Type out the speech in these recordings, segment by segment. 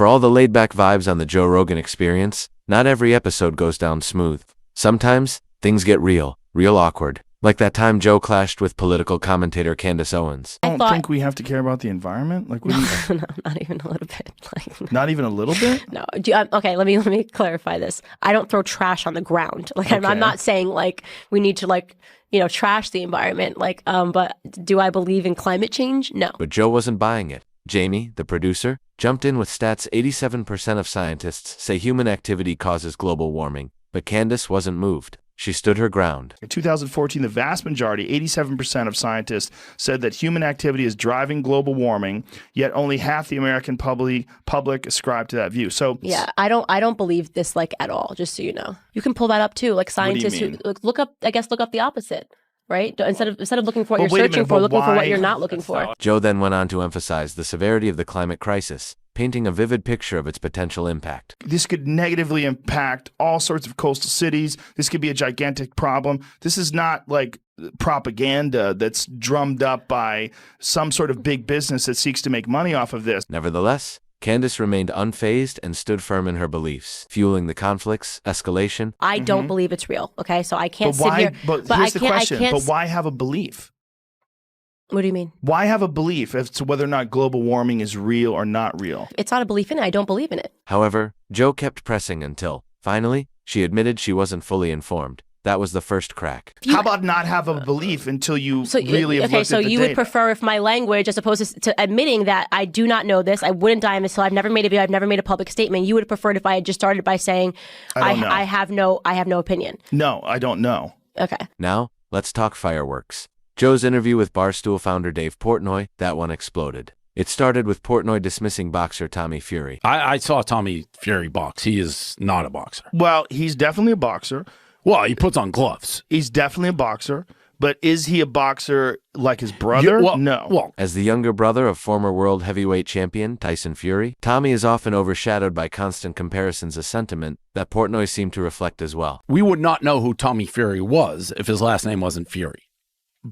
For all the laid-back vibes on the Joe Rogan Experience, not every episode goes down smooth. Sometimes, things get real awkward. Like that time Joe clashed with political commentator Candace Owens. I don't think we have to care about the environment. Like, what do you... No, not even a little bit. Like, not even a little bit? No. Okay, let me clarify this. I don't throw trash on the ground. Like, I'm not saying like we need to like, trash the environment. Like, but do I believe in climate change? No. But Joe wasn't buying it. Jamie, the producer, jumped in with stats. 87% of scientists say human activity causes global warming, but Candace wasn't moved. She stood her ground. In 2014, the vast majority, 87% of scientists, said that human activity is driving global warming, yet only half the American public ascribe to that view. So yeah, I don't believe this like at all, just so you know. You can pull that up too. Like scientists who look up the opposite. Right? Instead of looking for what you're searching for, looking for what you're not looking for. Joe then went on to emphasize the severity of the climate crisis, painting a vivid picture of its potential impact. This could negatively impact all sorts of coastal cities. This could be a gigantic problem. This is not like propaganda that's drummed up by some sort of big business that seeks to make money off of this. Nevertheless, Candace remained unfazed and stood firm in her beliefs, fueling the conflicts, escalation. I don't believe it's real, okay? So I can't sit here. But here's the question. But why have a belief? What do you mean? Why have a belief as to whether or not global warming is real or not real? It's not a belief in it. I don't believe in it. However, Joe kept pressing until, finally, she admitted she wasn't fully informed. That was the first crack. How about not have a belief until you really have looked at the data? So you would prefer if my language, as opposed to admitting that I do not know this, I wouldn't die on this hill, I've never made a video, I've never made a public statement, you would have preferred if I had just started by saying, I have no opinion. No, I don't know. Okay. Now, let's talk fireworks. Joe's interview with Barstool founder Dave Portnoy, that one exploded. It started with Portnoy dismissing boxer Tommy Fury. I saw Tommy Fury box. He is not a boxer. Well, he's definitely a boxer. Well, he puts on gloves. He's definitely a boxer, but is he a boxer like his brother? No. Well, as the younger brother of former world heavyweight champion Tyson Fury, Tommy is often overshadowed by constant comparisons, a sentiment that Portnoy seemed to reflect as well. We would not know who Tommy Fury was if his last name wasn't Fury.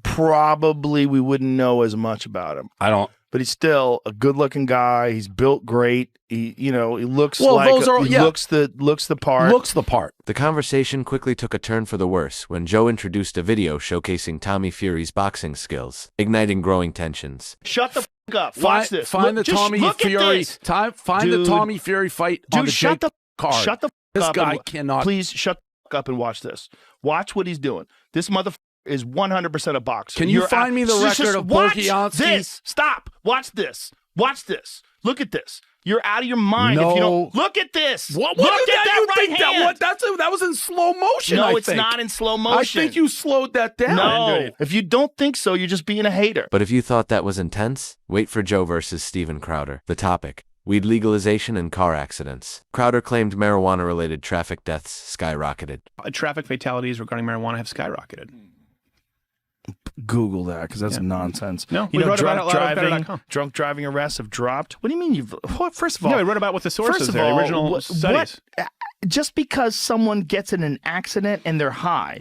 Probably we wouldn't know as much about him. I don't. But he's still a good-looking guy. He's built great. He looks looks the part. Looks the part. The conversation quickly took a turn for the worse when Joe introduced a video showcasing Tommy Fury's boxing skills, igniting growing tensions. Shut the f up. Watch this. Find the Tommy Fury. Find the Tommy Fury fight on the shut Jake card. Shut the f this up. This guy cannot. Please shut the f up and watch this. Watch what he's doing. This motherfucker is 100% a boxer. Can you find me the record of Bokianski? This. Stop. Watch this. Watch this. Look at this. You're out of your mind if you don't. Look at this. What look at that right hand. That was in slow motion. No, it's not in slow motion. I think you slowed that down. No. If you don't think so, you're just being a hater. But if you thought that was intense, wait for Joe versus Steven Crowder. The topic: weed legalization and car accidents. Crowder claimed marijuana-related traffic deaths skyrocketed. Traffic fatalities regarding marijuana have skyrocketed. Google that because that's nonsense. No, we wrote about it. Drunk driving arrests have dropped. What do you mean you've? First of all, yeah, we wrote about what the sources are. The original studies. Just because someone gets in an accident and they're high,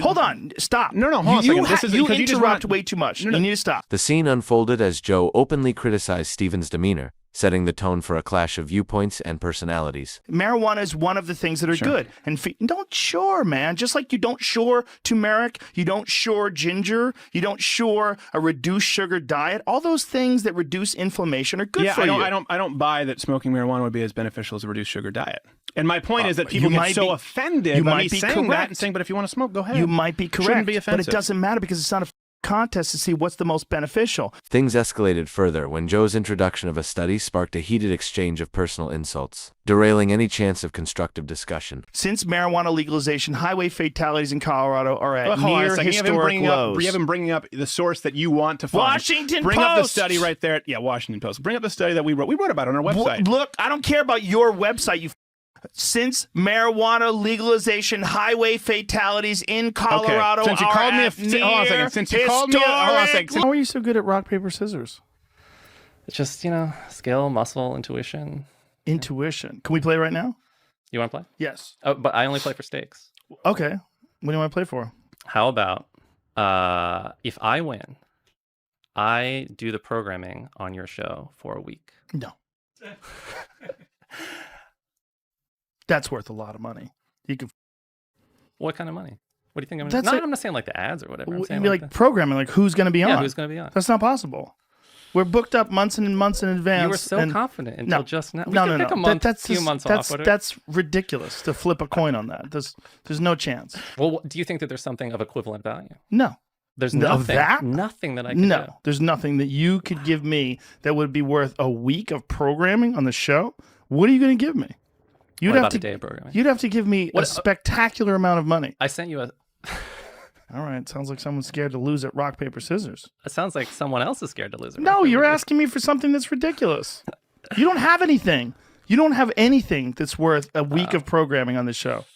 hold on, stop. No, hold on a second. You interrupt way too much. You need to stop. The scene unfolded as Joe openly criticized Steven's demeanor, setting the tone for a clash of viewpoints and personalities. Marijuana is one of the things that are good. And don't shore, man. Just like you don't shore turmeric, you don't shore ginger, you don't shore a reduced sugar diet. All those things that reduce inflammation are good for you. I don't buy that smoking marijuana would be as beneficial as a reduced sugar diet. And my point is that people get so offended by me saying that and saying, but if you want to smoke, go ahead. You might be correct. Shouldn't be offensive. But it doesn't matter because it's not a contest to see what's the most beneficial. Things escalated further when Joe's introduction of a study sparked a heated exchange of personal insults, derailing any chance of constructive discussion. Since marijuana legalization, highway fatalities in Colorado are at near historic lows. You have him bringing up the source that you want to find. Washington Post. Bring up the study right there. Yeah, Washington Post. Bring up the study that we wrote. We wrote about it on our website. Look, I don't care about your website, you since marijuana legalization, highway fatalities in Colorado Since you called me hold on a second. Since you called me hold on a second. How are you so good at rock, paper, scissors? It's just, skill, muscle, intuition. Intuition. Can we play right now? You want to play? Yes. Oh, but I only play for stakes. Okay. What do you want to play for? How about if I win, I do the programming on your show for a week? No. That's worth a lot of money. You can. What kind of money? What do you think? I'm not saying like the ads or whatever. I'm saying like programming, like who's going to be on? Yeah, who's going to be on? That's not possible. We're booked up months and months in advance. You were so confident until just now. No. Pick a month, few months off. That's ridiculous to flip a coin on that. There's no chance. Well, do you think that there's something of equivalent value? No. There's nothing. Nothing that I could do. There's nothing that you could give me that would be worth a week of programming on the show. What are you going to give me? You'd have to, a day of programming? You'd have to give me a spectacular amount of money. I sent you a... All right. Sounds like someone's scared to lose at rock, paper, scissors. It sounds like someone else is scared to lose at No, you're asking me for something that's ridiculous. You don't have anything. You don't have anything that's worth a week of programming on the show.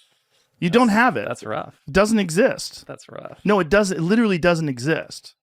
You don't have it. That's rough. It doesn't exist. That's rough. No, it doesn't. It literally doesn't exist.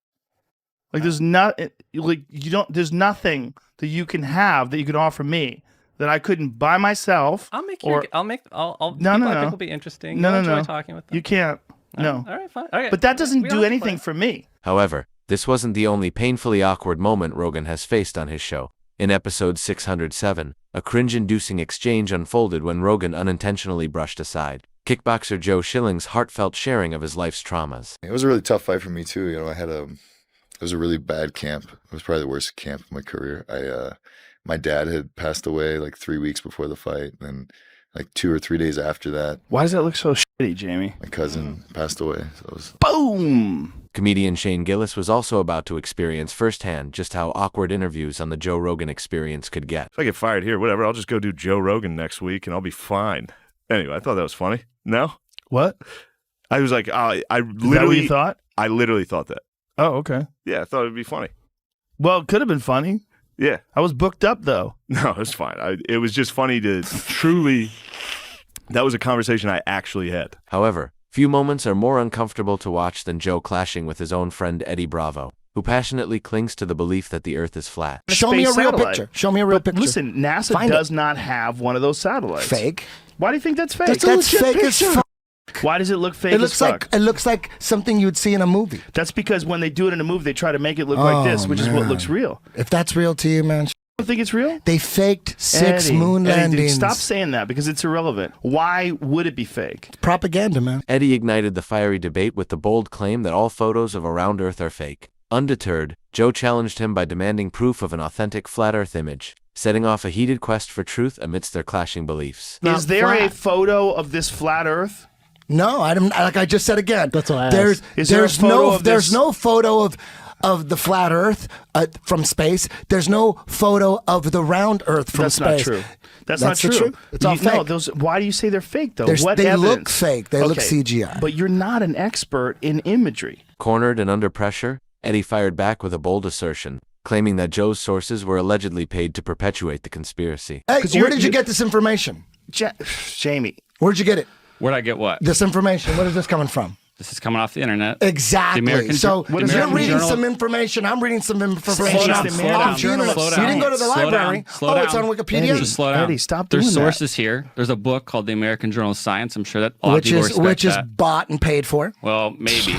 Like there's there's nothing that you can have that you could offer me that I couldn't buy myself. I'll make I think will be interesting. No. Enjoy talking with them. You can't. No. All right, fine. All right. But that doesn't do anything for me. However, this wasn't the only painfully awkward moment Rogan has faced on his show. In episode 607, a cringe-inducing exchange unfolded when Rogan unintentionally brushed aside kickboxer Joe Schilling's heartfelt sharing of his life's traumas. It was a really tough fight for me too. You know, it was a really bad camp. It was probably the worst camp of my career. My dad had passed away like 3 weeks before the fight, and like 2 or 3 days after that. Why does that look so shitty, Jamie? My cousin passed away. So it was... Boom! Comedian Shane Gillis was also about to experience firsthand just how awkward interviews on the Joe Rogan Experience could get. If I get fired here, whatever, I'll just go do Joe Rogan next week and I'll be fine. Anyway, I thought that was funny. No? What? I was like, I literally... Is that what you thought? I literally thought that. Oh, okay. Yeah, I thought it would be funny. Well, it could have been funny. Yeah. I was booked up, though. No, it was fine. It was just funny to truly... That was a conversation I actually had. However, few moments are more uncomfortable to watch than Joe clashing with his own friend Eddie Bravo, who passionately clings to the belief that the Earth is flat. Show me a real picture. Show me a real picture. Listen, NASA does not have one of those satellites. Fake. Why do you think that's fake? That's fake as fuck. Why does it look fake as fuck? It looks like something you would see in a movie. That's because when they do it in a movie, they try to make it look like this, which is what looks real. If that's real to you, man. You think it's real? They faked 6 moon landings. Stop saying that because it's irrelevant. Why would it be fake? It's propaganda, man. Eddie ignited the fiery debate with the bold claim that all photos of a round Earth are fake. Undeterred, Joe challenged him by demanding proof of an authentic flat Earth image, setting off a heated quest for truth amidst their clashing beliefs. Is there a photo of this flat Earth? No, I don't. Like I just said again. That's what I asked. There's no photo of the flat Earth from space. There's no photo of the round Earth from space. That's not true. That's not true. It's all fake. No, why do you say they're fake, though? They look fake. They look CGI. But you're not an expert in imagery. Cornered and under pressure, Eddie fired back with a bold assertion, claiming that Joe's sources were allegedly paid to perpetuate the conspiracy. Hey, where did you get this information? Jamie. Where'd you get it? Where'd I get what? This information. What is this coming from? This is coming off the internet. Exactly. So you're reading some information. I'm reading some information off the internet. You didn't go to the library. Slow down. It's on Wikipedia. Just slow down. Eddie, stop doing that. There's sources here. There's a book called the American Journal of Science. I'm sure that a lot of people respect which is bought and paid for. Well, maybe.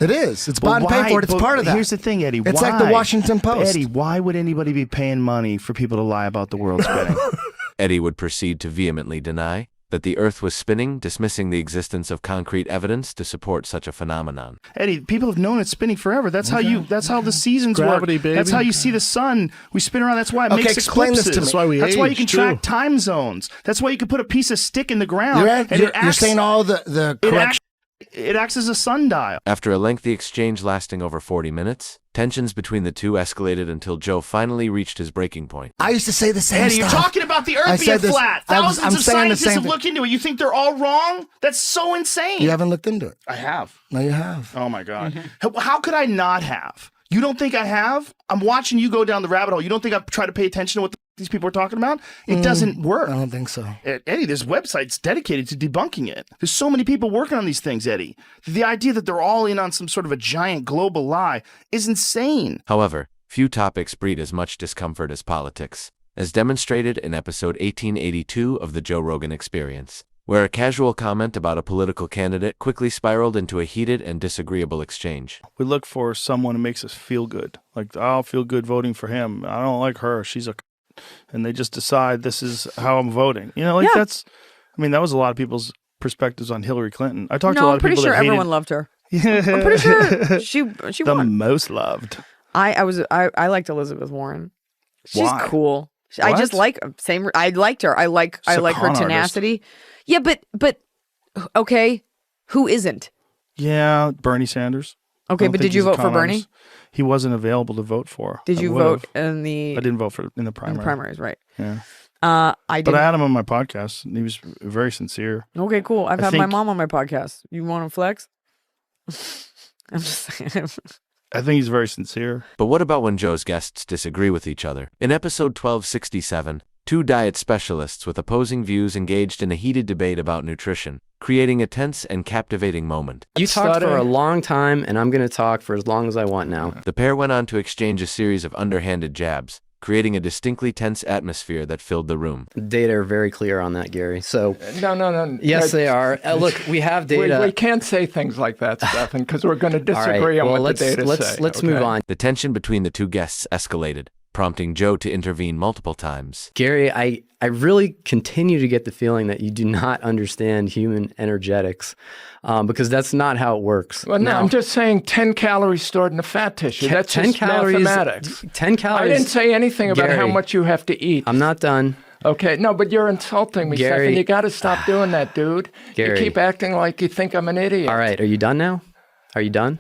It is. It's bought and paid for. It's part of that. Here's the thing, Eddie. It's like the Washington Post. Eddie, why would anybody be paying money for people to lie about the world spinning? Eddie would proceed to vehemently deny that the Earth was spinning, dismissing the existence of concrete evidence to support such a phenomenon. Eddie, people have known it's spinning forever. That's how the seasons work. Baby. That's how you see the sun. We spin around. That's why it makes explain eclipses. This to me. That's why we That's why you age, can track time zones. That's why you can put a piece of stick in the ground. You're saying all the correct. It acts as a sundial. After a lengthy exchange lasting over 40 minutes, tensions between the two escalated until Joe finally reached his breaking point. I used to say the same Eddie, stuff. you're talking about the Earth being flat. Thousands of scientists have looked into it. You think they're all wrong? That's so insane. You haven't looked into it. I have. No, you have. Oh, my God. How could I not have? You don't think I have? I'm watching you go down the rabbit hole. You don't think I've tried to pay attention to what these people are talking about? It doesn't work. I don't think so. Eddie, there's websites dedicated to debunking it. There's so many people working on these things, Eddie. The idea that they're all in on some sort of a giant global lie is insane. However, few topics breed as much discomfort as politics, as demonstrated in episode 1882 of the Joe Rogan Experience, where a casual comment about a political candidate quickly spiraled into a heated and disagreeable exchange. We look for someone who makes us feel good. Like, I'll feel good voting for him. I don't like her. She's a... And they just decide this is how I'm voting. You know, like that's... I mean, that was a lot of people's perspectives on Hillary Clinton. I talked to a No, lot I'm of pretty people sure that hated... everyone loved her. I'm pretty sure she the won. most loved. I liked Elizabeth Warren. She's Why? cool. I just like I liked her. I like her tenacity. Yeah, but okay, who isn't? Yeah, Bernie Sanders. Okay, but did you vote for Bernie? He wasn't available to vote for. Did you vote in the? I didn't vote for in the primary. In the primaries, right? Yeah. I did. But I had him on my podcast. And he was very sincere. Okay, cool. I've had my mom on my podcast. You want to flex? I'm just saying. I think he's very sincere. But what about when Joe's guests disagree with each other? In episode 1267, two diet specialists with opposing views engaged in a heated debate about nutrition, creating a tense and captivating moment. You talked for a long time, and I'm going to talk for as long as I want now. The pair went on to exchange a series of underhanded jabs, creating a distinctly tense atmosphere that filled the room. Data are very clear on that, Gary. So No. Yes, they are. Look, we have data. We can't say things like that, Stefan, because we're going to disagree on what the data say. Let's move on. The tension between the two guests escalated, prompting Joe to intervene multiple times. Gary, I really continue to get the feeling that you do not understand human energetics, because that's not how it works. Well, no, I'm just saying 10 calories stored in the fat tissue. That's 10 just calories, mathematics. 10 calories. I didn't say anything about Gary, how much you have to eat. I'm not done. Okay, no, but you're insulting me, Gary, Stefan. You got to stop doing that, dude. Gary. You keep acting like you think I'm an idiot. All right, are you done now? Are you done?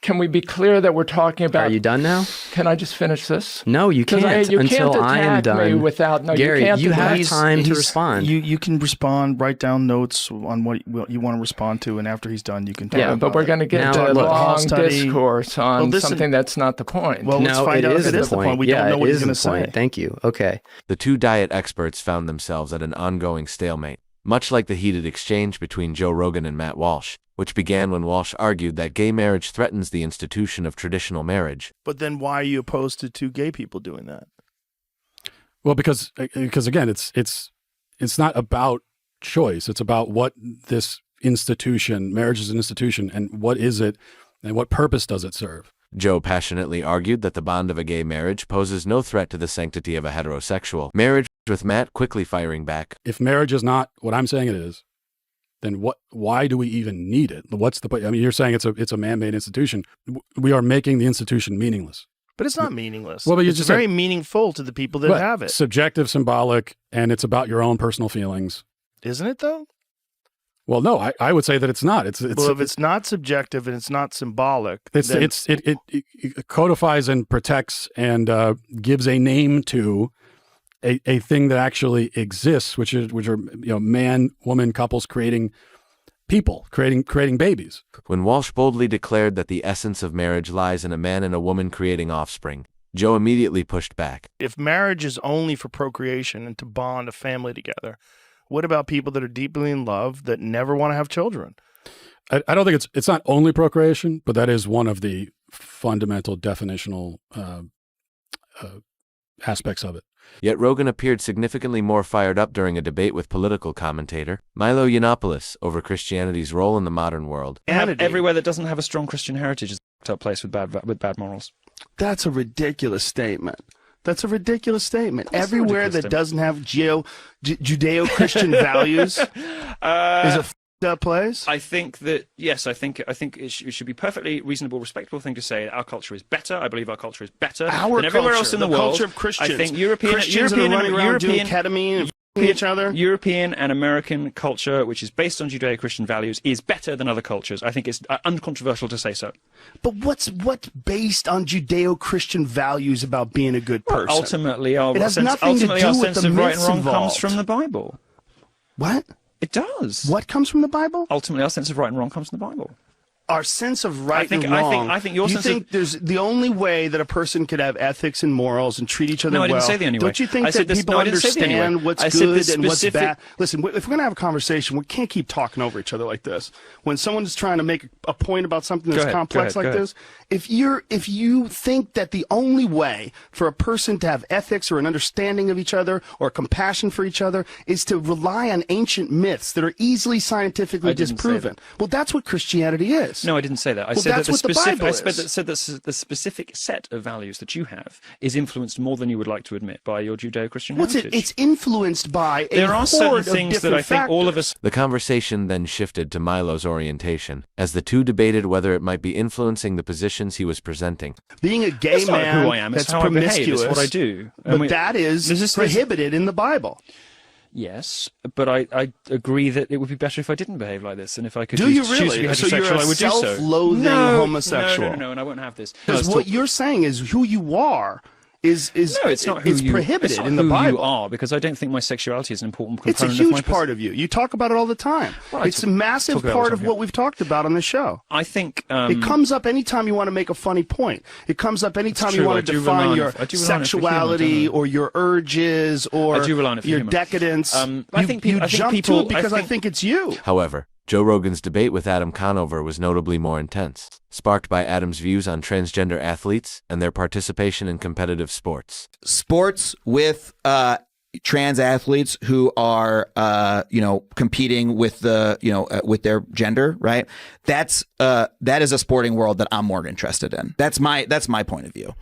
Can we be clear that we're talking about... Are you done now? Can I just finish this? No, you can't until I am done. Me without, no, Gary, you have time to respond. You can respond, write down notes on what you want to respond to, and after he's done, you can talk about but we're going to get into a long discourse on something that's not the point. Well, let's find out if it is the point. We don't know what he's going to say. Thank you. Okay. The two diet experts found themselves at an ongoing stalemate, much like the heated exchange between Joe Rogan and Matt Walsh, which began when Walsh argued that gay marriage threatens the institution of traditional marriage. But then why are you opposed to two gay people doing that? Well, because again, it's not about choice. It's about what this institution, marriage is an institution, and what is it, and what purpose does it serve? Joe passionately argued that the bond of a gay marriage poses no threat to the sanctity of a heterosexual marriage, with Matt quickly firing back. If marriage is not what I'm saying it is, then why do we even need it? What's the point? I mean, you're saying it's a man-made institution. We are making the institution meaningless. But it's not meaningless. Well, but it's very meaningful to the people that have it. Subjective, symbolic, and it's about your own personal feelings. Isn't it, though? Well, no, I would say that it's not. Well, if it's not subjective and it's not symbolic, it codifies and protects and gives a name to a thing that actually exists, which are man, woman couples creating people, creating babies. When Walsh boldly declared that the essence of marriage lies in a man and a woman creating offspring, Joe immediately pushed back. If marriage is only for procreation and to bond a family together, what about people that are deeply in love that never want to have children? I don't think it's not only procreation, but that is one of the fundamental definitional aspects of it. Yet Rogan appeared significantly more fired up during a debate with political commentator Milo Yiannopoulos over Christianity's role in the modern world. Everywhere that doesn't have a strong Christian heritage is a place with bad morals. That's a ridiculous statement. Everywhere that doesn't have Judeo-Christian values is a up place? I think that yes, I think it should be perfectly reasonable, respectable thing to say that our culture is better. I believe our culture is better than everywhere else in the world. Culture of Christians. I think Christians are running around doing ketamine and each other. European and American culture, which is based on Judeo-Christian values, is better than other cultures. I think it's uncontroversial to say so. But what's based on Judeo-Christian values about being a good person? Well, ultimately, our it has sense, nothing to do our with sense the of right and myths wrong involved. comes from the Bible. What? It does. What comes from the Bible? Ultimately, our sense of right and wrong comes from the Bible. Our sense of right and wrong. I think your sense of... there's the only way that a person could have ethics and morals and treat each other well. No, I didn't say the only way. Don't you think that people understand what's good and what's bad? Listen, if we're going to have a conversation, we can't keep talking over each other like this. When someone is trying to make a point about something that's complex like this, if you think that the only way for a person to have ethics or an understanding of each other or compassion for each other is to rely on ancient myths that are easily scientifically disproven, well, that's what Christianity is. this. No, I didn't say that. I said that the specific set of values that you have is influenced more than you would like to admit by your Judeo-Christian heritage. It's influenced by there are certain things that I think all of us. The conversation then shifted to Milo's orientation, as the two debated whether it might be influencing the positions he was presenting. Being a gay man, not who I am. That's how promiscuous, I behave. It's what I do. But that is prohibited in the Bible. Yes, but I agree that it would be better if I didn't behave like this, and if I could choose to be heterosexual, I would do so. Self-loathing homosexual. No, and I won't have this. Because what you're saying is who you are is no, it's not. It's prohibited in the Bible. Who you are, because I don't think my sexuality is an important component. It's a huge part of you. You talk about it all the time. Well, it's a massive part of what we've talked about on the show. I think it comes up anytime you want to make a funny point. It comes up anytime you want to define your sexuality or your urges or your decadence. I think people jump to it because I think it's you. However, Joe Rogan's debate with Adam Conover was notably more intense, sparked by Adam's views on transgender athletes and their participation in competitive sports. Sports with trans athletes who are, competing with with their gender, right? That is a sporting world that I'm more interested in. That's my point of view.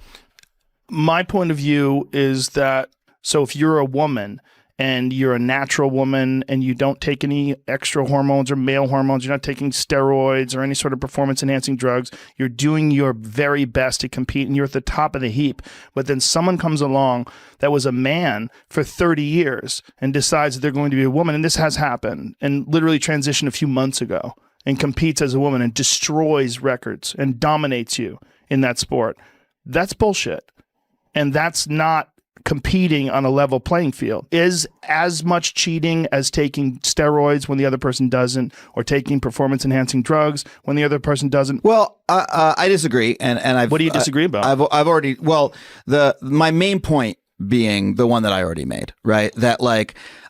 My point of view is that, so if you're a woman and you're a natural woman and you don't take any extra hormones or male hormones, you're not taking steroids or any sort of performance-enhancing drugs, you're doing your very best to compete and you're at the top of the heap. But then someone comes along that was a man for 30 years and decides that they're going to be a woman, and this has happened, and literally transitioned a few months ago, and competes as a woman and destroys records and dominates you in that sport. That's bullshit. And that's not competing on a level playing field. Is as much cheating as taking steroids when the other person doesn't, or taking performance enhancing drugs when the other person doesn't. Well, I disagree, and I've. What do you disagree about? I've already. Well, my main point being the one that I already made, right? That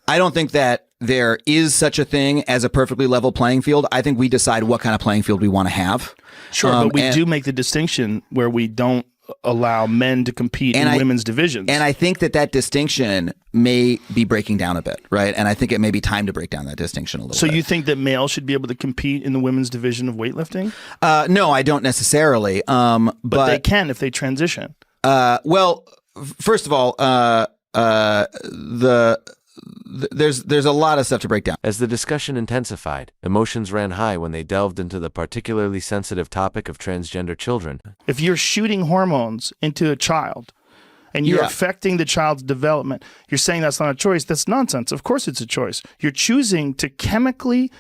I don't think that there is such a thing as a perfectly level playing field. I think we decide what kind of playing field we want to have. Sure, but we do make the distinction where we don't allow men to compete in women's divisions. And I think that distinction may be breaking down a bit, right? And I think it may be time to break down that distinction a little bit. So you think that males should be able to compete in the women's division of weightlifting? No, I don't necessarily. But they can if they transition. Well, first of all, there's a lot of stuff to break down. As the discussion intensified, emotions ran high when they delved into the particularly sensitive topic of transgender children. If you're shooting hormones into a child and you're affecting the child's development, you're saying that's not a choice. That's nonsense. Of course it's a choice. You're choosing to chemically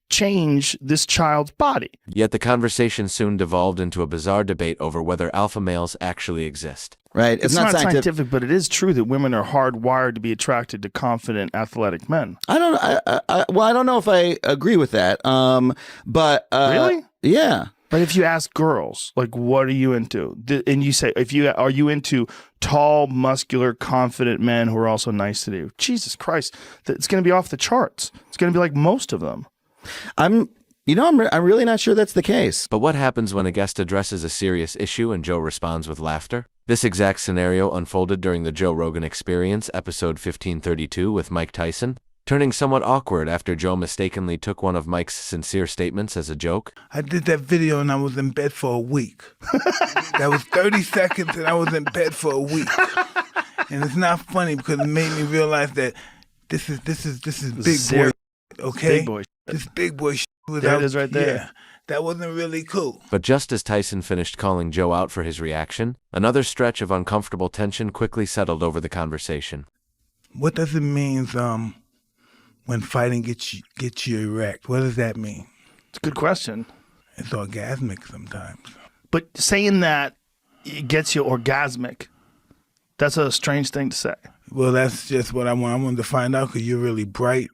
change this child's body. Yet the conversation soon devolved into a bizarre debate over whether alpha males actually exist. Right. It's not scientific, but it is true that women are hardwired to be attracted to confident, athletic men. I don't know if I agree with that. But really? Yeah. But if you ask girls, what are you into? And you say, are you into tall, muscular, confident men who are also nice to you? Jesus Christ. It's going to be off the charts. It's going to be like most of them. I'm really not sure that's the case. But what happens when a guest addresses a serious issue and Joe responds with laughter? This exact scenario unfolded during the Joe Rogan Experience, episode 1532 with Mike Tyson, turning somewhat awkward after Joe mistakenly took one of Mike's sincere statements as a joke. I did that video and I was in bed for a week. That was 30 seconds and I was in bed for a week. And it's not funny because it made me realize that this is big boy, okay? Big boy. This big boy without, there it is right there. Yeah, that wasn't really cool. But just as Tyson finished calling Joe out for his reaction, another stretch of uncomfortable tension quickly settled over the conversation. What does it mean when fighting gets you erect? What does that mean? It's a good question. It's orgasmic sometimes. But saying that it gets you orgasmic, that's a strange thing to say. Well, that's just what I want. I wanted to find out because you're really bright.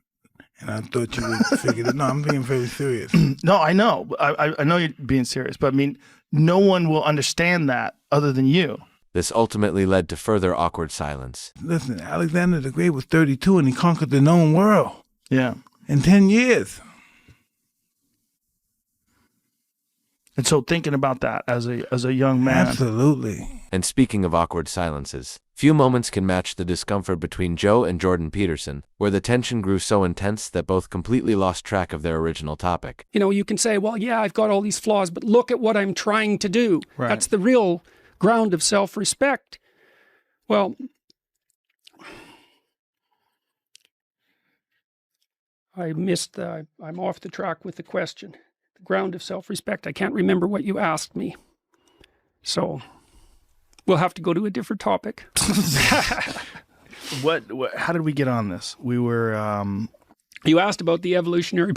And I thought you would figure that. No, I'm being very serious. No, I know. I know you're being serious. But I mean, no one will understand that other than you. This ultimately led to further awkward silence. Listen, Alexander the Great was 32 and he conquered the known world. Yeah. In 10 years. And so thinking about that as a young man. Absolutely. And speaking of awkward silences, few moments can match the discomfort between Joe and Jordan Peterson, where the tension grew so intense that both completely lost track of their original topic. You know, you can say, well, yeah, I've got all these flaws, but look at what I'm trying to do. Right. That's the real ground of self-respect. Well, I'm off the track with the question. The ground of self-respect. I can't remember what you asked me. So we'll have to go to a different topic. What how did we get on this? We were you asked about the evolutionary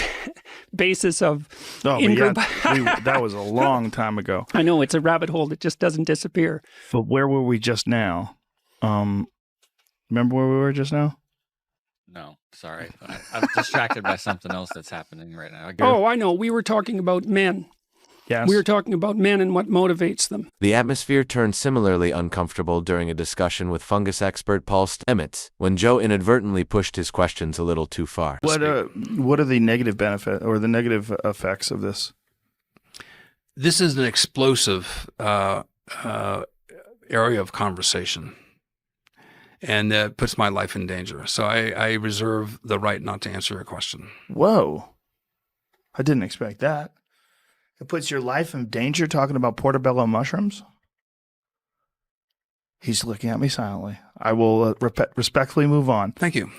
basis of that was a long time ago. I know, it's a rabbit hole that just doesn't disappear. But where were we just now? Remember where we were just now? No, sorry. I'm distracted by something else that's happening right now. Oh, I know. We were talking about men. Yes. We were talking about men and what motivates them. The atmosphere turned similarly uncomfortable during a discussion with fungus expert Paul Stamets when Joe inadvertently pushed his questions a little too far. What are the negative benefit or the negative effects of this? This is an explosive area of conversation. And that puts my life in danger. So I reserve the right not to answer your question. Whoa. I didn't expect that. It puts your life in danger talking about portobello mushrooms? He's looking at me silently. I will respectfully move on. Thank you.